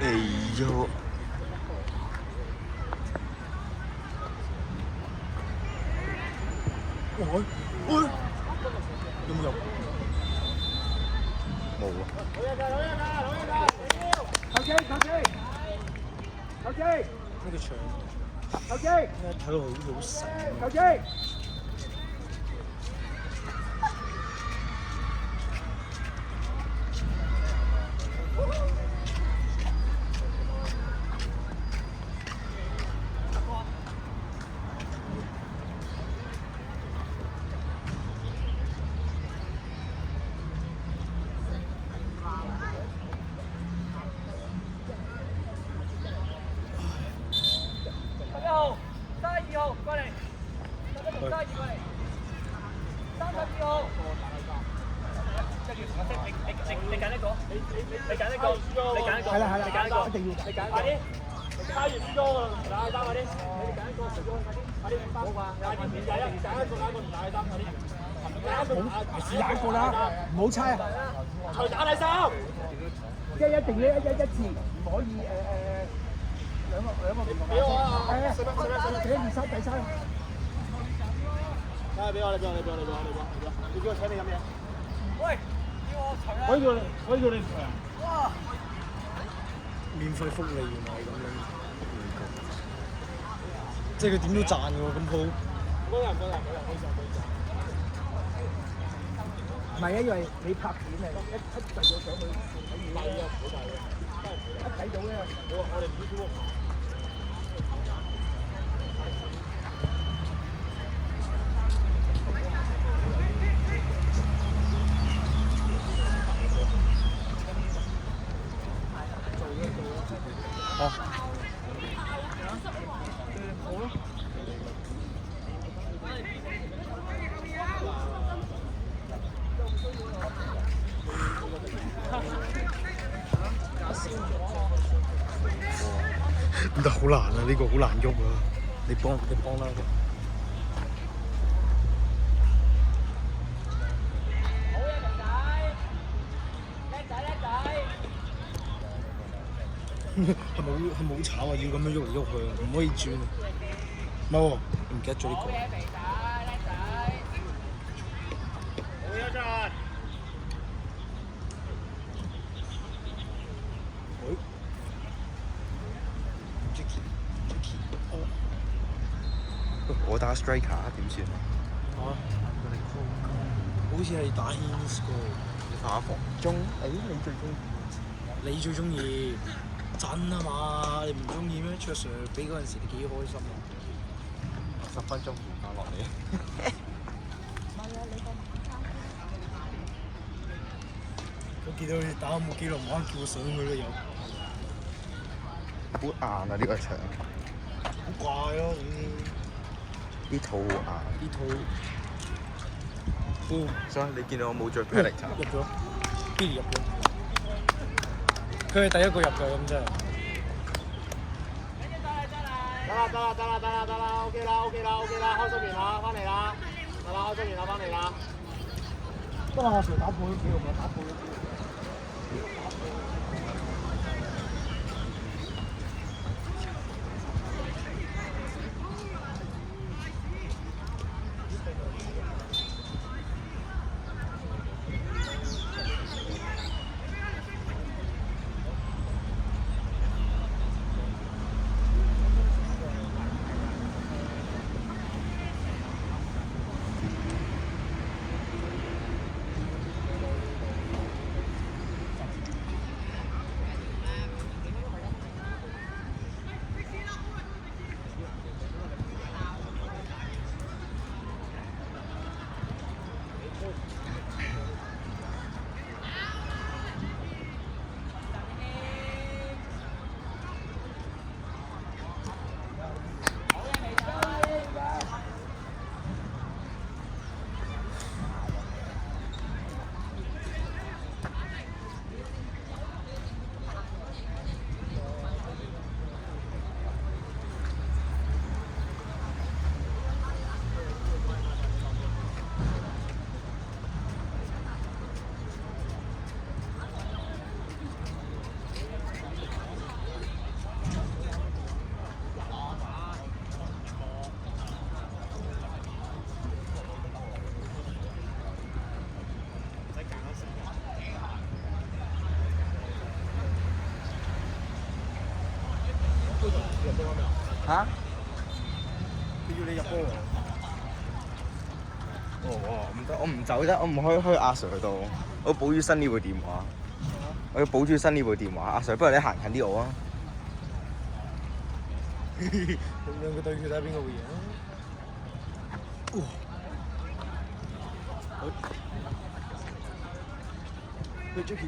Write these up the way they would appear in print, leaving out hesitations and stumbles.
哎呦！喂，有冇入？冇啊！球機，呢個場球機，睇落去好細。球機。試下一個啦，唔好猜啊！隨打第三，即係一定要一次，唔可以兩個唔同嘅。俾我啊！係啊，1、2、3第三。啊！俾我，你，你叫我請你飲嘢。喂，叫我除啊！可以叫你除啊！哇！免費福利原來係咁樣，即係佢點都賺嘅喎，咁好。冇人，唔係啊，因為你拍片啊，一遞咗上去睇嘢啊，好大嘅，一睇到咧，我哋唔知喎。唔得好難啊！呢個好難喐啊！你幫啦。係咪好炒啊？要咁樣喐嚟喐去，唔可以轉。唔係喎，唔記得咗呢個。我打 striker 點算？好似係打 Hens 個。打防中，你最中意？真啊嘛？你唔中意咩？卓 Sir 俾嗰陣時你幾開心啊！10分鐘打落嚟。我見到你打冇幾耐，唔啱叫我上去啦又。好硬啊！呢個場。好怪咯，啲套好硬。呢套。所以你見到我冇着 pad 入咗 ，Billy 入咗。佢係第一個入嘅咁真係。得啦，OK 啦，開心完啦，翻嚟啦，得啦，開心完啦，翻嚟啦。不過我成日打破都幾好啊，打破都幾好。嚇？佢要你入波喎。唔得，我唔走得，我唔可以去阿 Sir 度，我保住新呢部電話，我要保住新呢部電話。阿 Sir，不如你行近啲我啊！咁兩個對決睇下邊個會贏啊！喂 Jackie，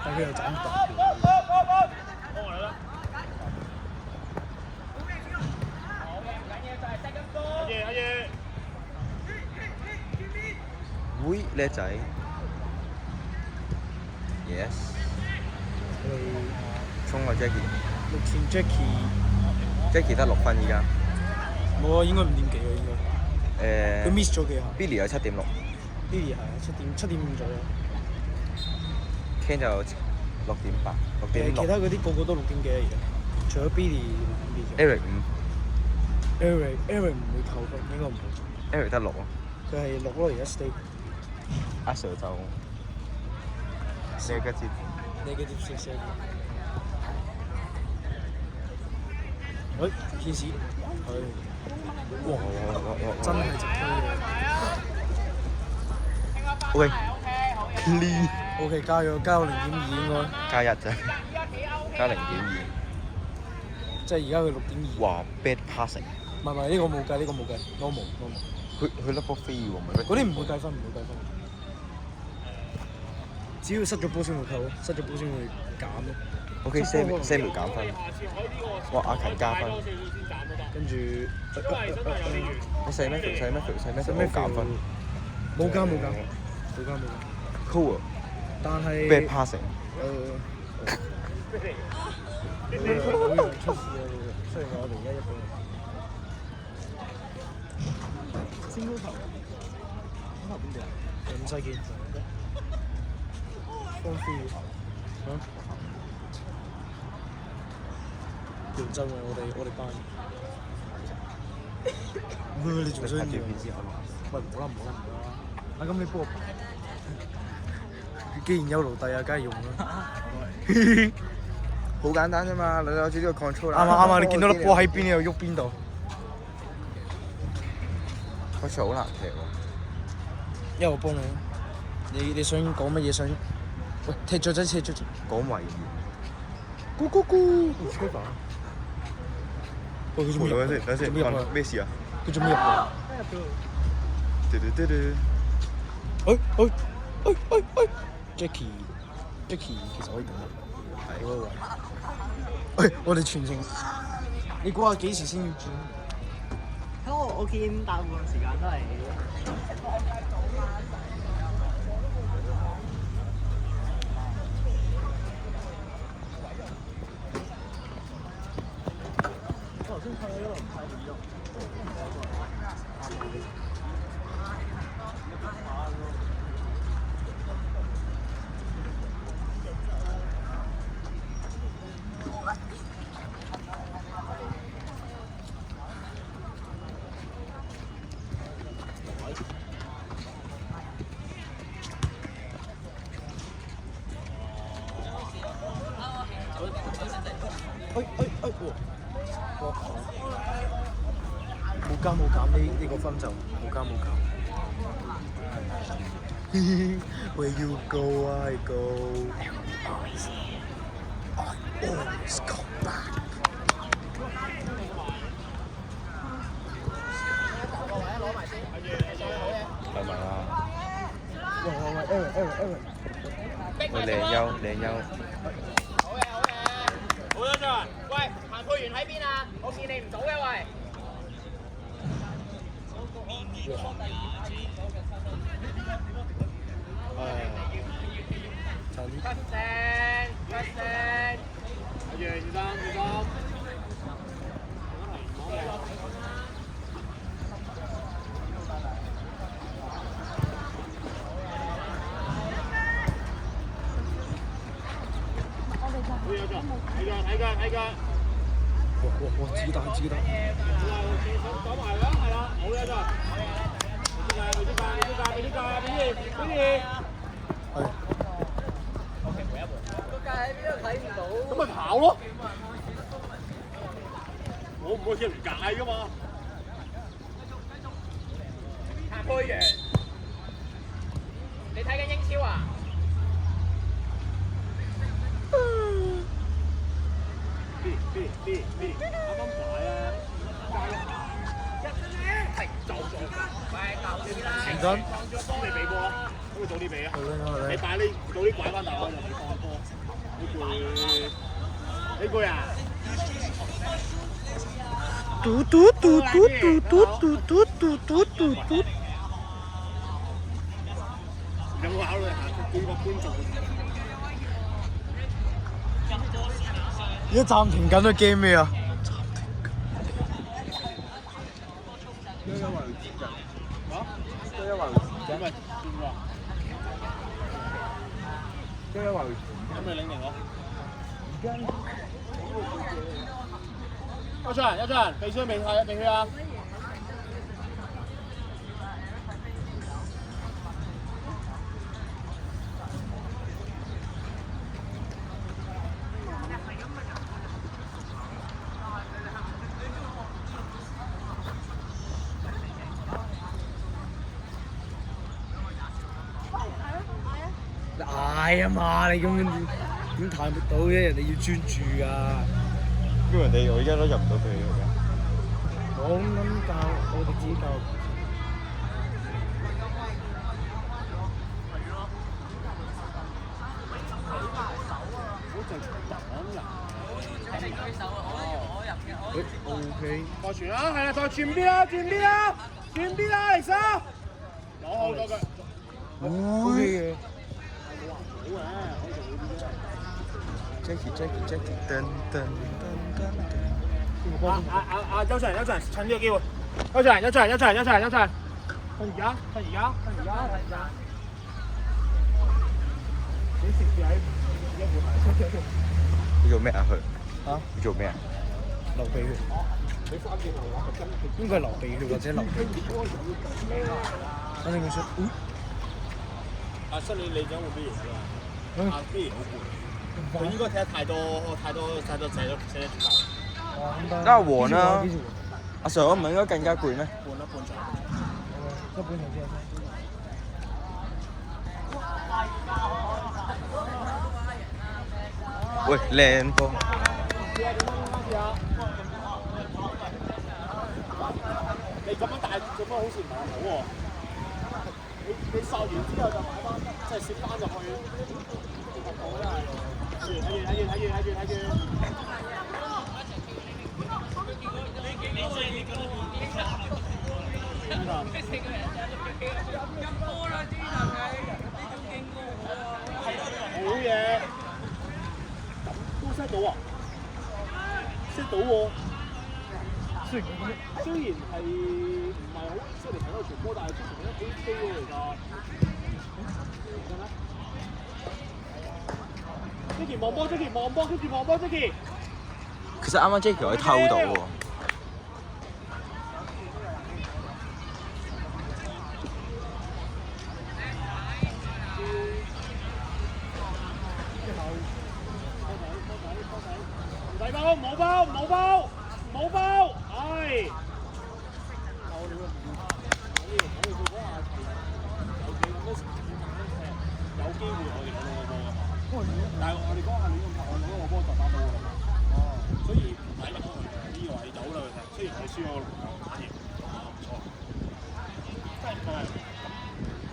但佢又斬唔到。會叻仔 ，yes， 衝啊 Jackie 得6分依家。冇啊，應該5點幾啊，應該。佢 miss 咗幾下。 Billy 有7.6 Billy 係7.5左右。 Ken 就6.8、6.6。其他嗰啲個個都6點幾啊，而家。除咗 Billy Eric 5。Eric 唔會扣分，應該唔會。 Eric 得6咯。佢係6咯，而家 stay。阿 Sir 就negative 6。喂，天使，哇，真係直推嘅。OK clean。 OK， 加咗0.2應該。加1啫，加0.2。即係而家佢6.2。哇 bad passing。唔係呢個冇計，normal。佢粒波飛喎，唔係咩？嗰啲唔會計分。只要失咗波先會扣，失咗波先會減咯。OK，Samuel 減分。哇，阿勤加分。跟住你細咩冇減分？冇加。Cool。但係 bad passing。好容易出事啊！雖然我哋而家1比0。先高頭邊度啊？咁細件。方飛認真啊！我哋班。你仲想點？喂，唔好啦！啊咁你幫我排。既然有奴隸啊，梗係用啦。好簡單啫嘛，你攞住呢個 control 啱，你見到粒波喺邊，你又喐邊度？好似好難踢喎。因為我幫你。你想講乜嘢想？喂，踢雀仔。講圍語。咕。喂，佢做咩入？等陣，咩事啊？佢做咩入？Jackie，其實可以咁樣。係嗰個位。喂，我哋全程。你估下幾時先要轉？我見大部分時間都係。冇減呢個分就冇減。Where you go, I go. I always go back. 係咪啊？喂，喂，靚優。好多咋？喂，行配員喺邊啊？我見你唔到嘅喂。睇㗎。哇！子彈。講埋啦，係啦，好嘢咋？俾啲價，係。咯。我唔會叫唔解噶嘛。下配完，你睇緊英超啊？啱啱擺啊！係做咗，喂，舊啲啦。認真。幫你俾波啊！可唔可以早啲俾啊？好啦，你擺呢早啲拐翻大我就你放波。呢句啊！嘟嘟嘟嘟嘟嘟嘟嘟嘟嘟嘟嘟。有冇考慮下幾個觀眾？而家暫停緊都驚咩啊？有咩領明我？邱俊，鼻水未去啊！嗌啊嘛！你咁樣點睇唔到嘅？人哋要專注啊！因為人哋我而家都入唔到去嘅。我諗教我哋自己教。OK。再傳啦，係啦，再轉邊啦，轉邊啦，嚟沙！攞好多腳。OK 嘅。Jackie，噔噔噔噔噔。邱俊，趁呢個機會。邱俊，趁而家。你食住喺一半係。你做咩啊？佢？啊？你做咩啊？流鼻血。你翻轉頭話佢真係。應該係流鼻血或者流鼻血。反正佢想，阿新你想會咩嘢啊？咩嘢好攰？佢應該睇得太多寫得足夠。那我呢？阿 Sir，我唔係應該更加攰咩？半場。一半場先。喂，靚波！你咁樣大做乜好似唔係好喎？你受完之後就買翻，即係攝翻入去。睇住。好嘢，都 set 到啊！set 到喎。雖然係唔係好犀利睇到傳波，但係之前都 OK 喎而家。Jackie 望波 ，Jackie。其實啱啱 Jackie 可以偷到喎。冇包，唉！有機會我哋攞到個波㗎，但係我哋嗰下亂咁拍，我攞個波就打到㗎啦。所以唔使入去呢個位走啦，雖然係輸咗個打贏，唔錯。真係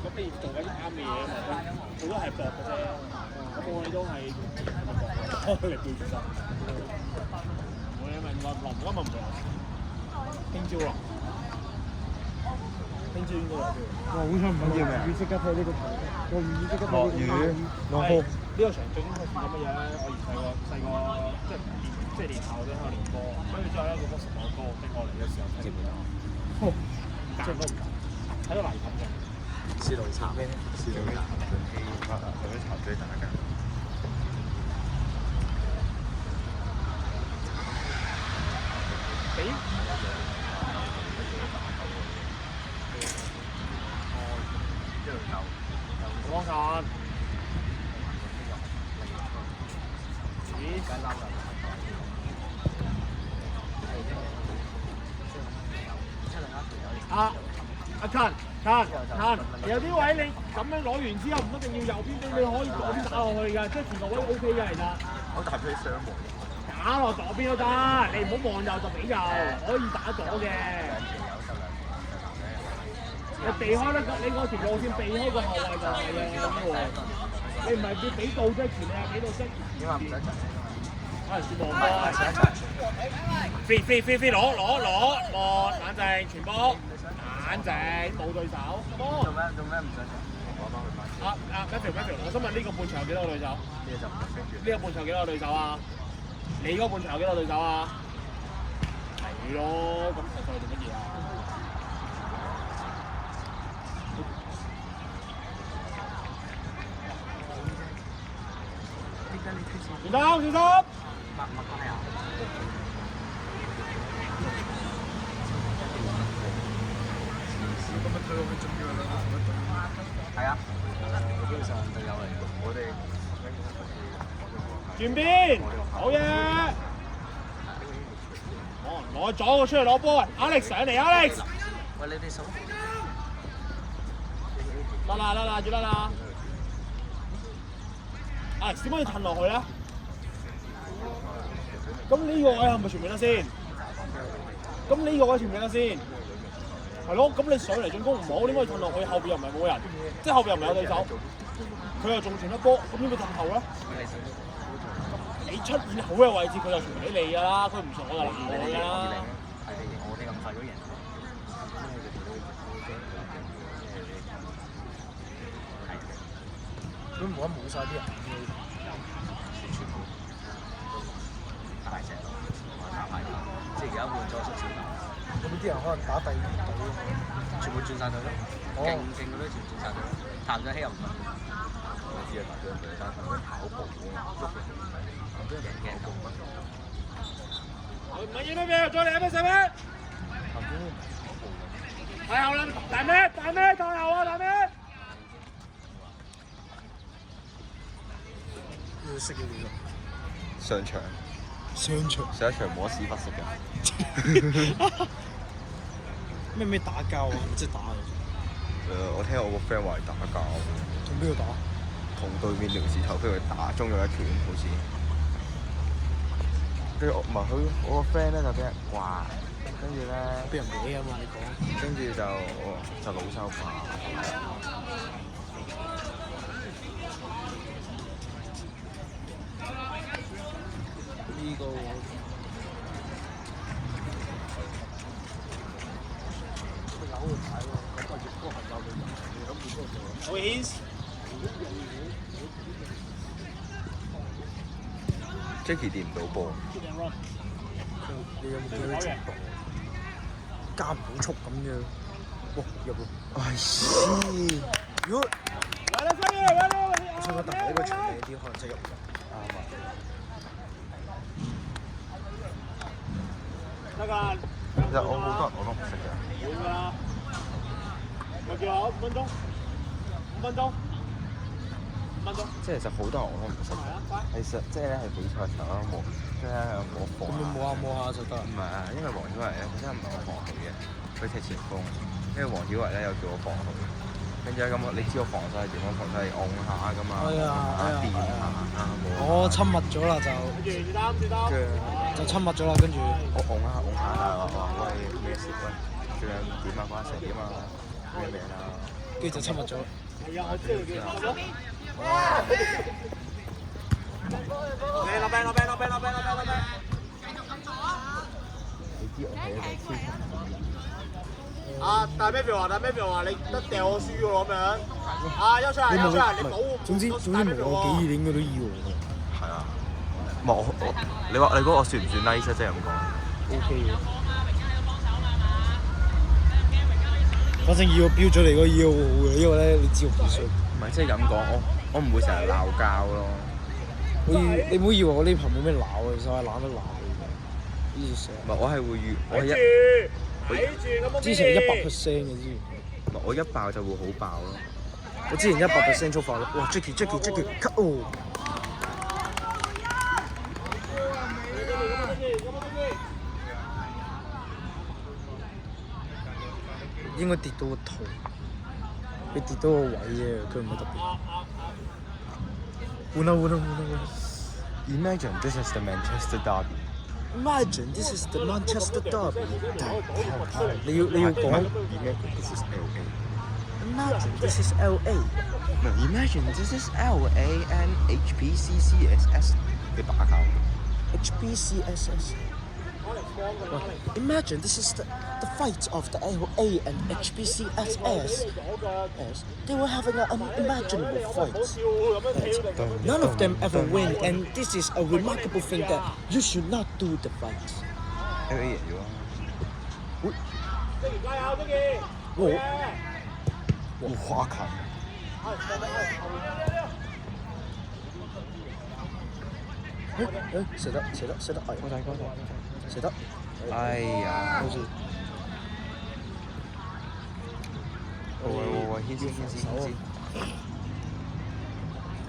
咁你做緊啱嘅嘢啊嘛，佢都係搏嘅啫。我哋都係嚟背住晒。我哋咪落今日唔落，聽朝落。聽朝應該落嘅。哇！好彩唔係要即刻睇呢個場，我預即刻睇呢個落雨。呢個場最應該係乜嘢咧？我以前細個即係年後都喺度練波，跟住之後咧個波十個歌逼我嚟嘅時候睇唔到。即係都唔得，睇到泥凼嘅。是龍插咩？是龍插對插嘴打㗎。俾幫襯。阿Can，有啲位你咁樣攞完之後唔一定要右邊啲，你可以左邊打落去㗎，即係前後位 OK 嘅其實。我搭佢上門。打落左邊都得，你唔好望右就俾右，可以打左嘅。你避開咧，你嗰條路線避開個後衞就係嘅咁喎。你唔係要俾到即係前，你係俾到即。點解唔使陣？啊，算望波。飛攞，望冷靜，傳波，冷靜，冇對手。做咩唔想陣？攞翻佢翻。Matthew， 我想問呢個半場有幾多個對手？呢個半場幾多個對手啊？你嗰半場有幾多對手啊？係咯，咁實在做乜嘢啊？小心！係啊，基本上隊友嚟嘅，我哋轉邊，好嘢！攞左個出嚟攞波 ，Alex 上嚟 ，Alex。喂，你哋手得啦，住得啦。Alex 點解要褪落去咧？咁呢個位係咪全面得先？咁呢個位全面得先？係咯，咁你上嚟進攻唔好，點解要褪落去？後邊又唔係冇人，即係後邊又唔係有對手，佢又仲傳得波，咁點解褪後咧？你出現好嘅位置，佢就傳俾你㗎啦，佢唔傳我就攔你㗎啦。我哋咁快都贏。佢冇晒啲人。大隻咯，打排即係而家換咗縮小打。咁啲人可能打第二隊，全部轉晒隊咯。勁嗰啲全部轉晒隊。譚俊熙又唔得。我知啊，譚俊熙但係佢跑步喎，捉佢唔係，譚俊熙贏鏡頭乜？唔係贏得咩？再嚟一分十蚊。譚俊熙跑步嘅。太後啦！大咩？太後啊！大咩？要識嘅呢個。上場上一場摸屎忽食嘅。咩打交啊？即係打嘅。我聽我個 friend 話係打交。同邊個打？同對面廖士頭俾佢打中咗一拳，好似。跟住我唔係佢，我個 friend 咧就俾人掛，跟住咧俾人搲啊嘛！你講。跟住就老手把。呢個好 ins。Jackie 掂唔到波。你有冇見到速度？加唔到速咁樣。哇！入喎。唉，如果我想講特別呢個長靚啲，可能真係入唔入。啱啊！得㗎。其實我好多人我都唔識嘅。會㗎啦。咪叫我5分鐘。即係其實好多人我都唔識嘅。其實即係咧係比賽時候冇，即係我防。咁你摸下就得。唔係啊，因為黃曉慧咧，佢真係唔係我防佢嘅，佢踢前鋒。因為黃曉慧咧又叫我防佢，跟住咁你知我防守係點樣？防守係按下㗎嘛，墊下我親密咗啦就。就親密咗啦，跟住我按下話喂咩事喂，最近點啊？關成點啊？咩名啊？跟住就親密咗。係啊，我知道叫親密咗。落病。你知我係一個超級但係咩話你得掉我輸㗎咯咁樣。休息下，你保護。總之無我幾你應該都要喎。係啊，冇你話我算唔算 nice 即係咁講 ？OK 嘅。反正以我標準嚟講，以我好嘅，因為咧你知我幾衰。唔係即係咁講，我唔會成日鬧交咯。你唔好以為我呢排冇咩鬧啊，其實我係懶得鬧嘅。呢成日。唔係我係會越我係之前100%嘅之前。我一爆就會好爆咯。我之前100% 觸發咯，哇 Jackie cut 哦！應該跌到個肚，佢跌到個位啫，佢唔係特別。換啦 Imagine this is the Manchester Derby。 ！Imagine this is the Manchester Derby。你要講 Imagine this is LA。 Imagine this is LA。 No, imagine this is LA and HPCCSS 嘅打交。 HBCSS。Imagine this is the fight of the LA and HBCSS. Yes, they were having an unimaginable fight. Yes. None of them ever win, and this is a remarkable thing that you should not do the fight. LA 贏咗。哇近！射得，高仔，射得，哎呀！好似喂，牽先。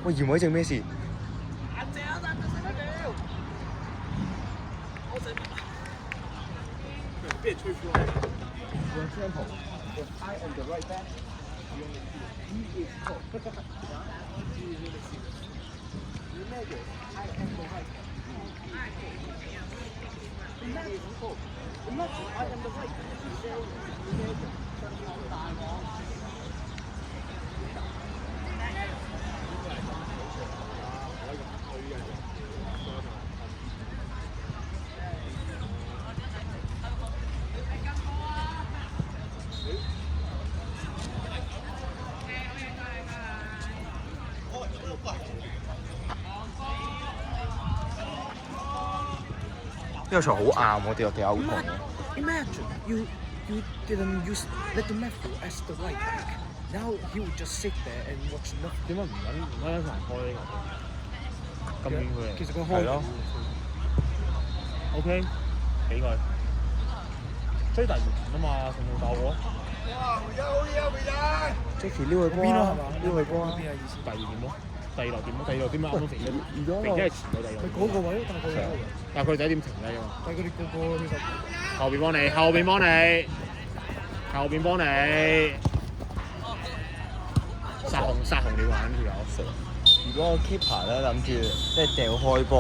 喂，嚴偉正咩事？俾人吹風。呢個場好硬喎，掉好痛。 Imagine you didn't let the Matthew as the right back. Now he would just sit there and watch nothing. 點解唔揾一場開呢個？咁遠佢嚟。其實佢開係咯。 OK，俾佢。追第二盤啊嘛，順路鬥喎。 Jackie 撩佢波啊，撩佢波啊！邊啊意思？第二點咯，第二流點咯，第二流點啱啱肥咗，肥咗係前咗第二流。佢嗰個位，但係佢第一點停低啊嘛。但係佢哋個其實後邊幫你，後邊幫你，後邊幫你。殺紅了眼條友。如果個 keeper 咧諗住即係掉開波，